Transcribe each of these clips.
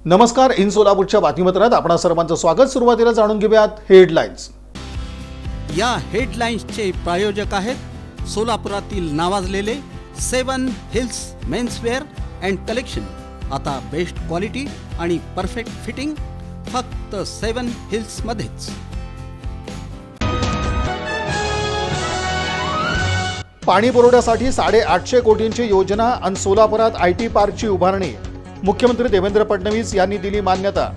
नमस्कार, इन सोलापूरच्या बातमीपत्रात आपणा सर्वांचं स्वागत। सुरुवातीला जाणून घेऊयात हेडलाईन्स। या हेडलाईन्सचे प्रायोजक आहेत सोलापुरातील नावाजलेले 7 हिल्स मेन्सवेअर अँड कलेक्शन। आता बेस्ट क्वालिटी आणि परफेक्ट फिटिंग फक्त 7 हिल्स मध्येच। पाणी पुरवठ्यासाठी 850 कोटींची योजना आणि सोलापुरात आयटी पार्कची उभारणी। मुख्यमंत्री देवेंद्र फडणवीस यांनी दिली मान्यता।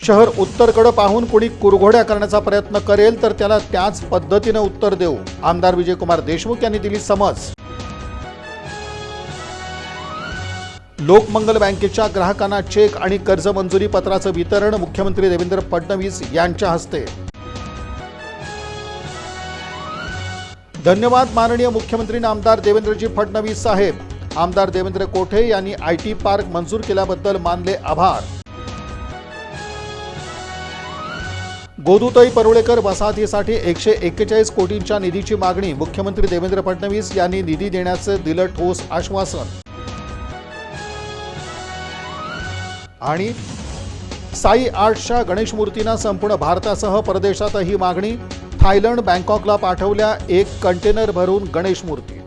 शहर उत्तरकडे पाहून कोणी कुरघोड्या करण्याचा प्रयत्न करेल तर त्याला त्याच पद्धतीने उत्तर देऊ, आमदार विजयकुमार देशमुख यांनी दिली समज। लोकमंगल बँकेच्या ग्राहकांना चेक आणि कर्ज मंजुरी पत्राचं वितरण मुख्यमंत्री देवेंद्र फडणवीस यांच्या हस्ते। धन्यवाद माननीय मुख्यमंत्री आमदार देवेंद्रजी फडणवीस साहेब। आमदार देवेंद्र कोठे यांनी आयटी पार्क मंजूर केल्याबद्दल मानले आभार। गोदूताई परुळेकर वसाहतीसाठी 141 कोटींच्या निधीची मागणी। मुख्यमंत्री देवेंद्र फडणवीस यांनी निधी देण्याचे दिलं ठोस आश्वासन। आणि साई आर्ट्सच्या गणेश मूर्तींना संपूर्ण भारतासह परदेशातही मागणी। थायलंड बँकॉकला पाठवल्या 1 कंटेनर भरून गणेश मूर्ती।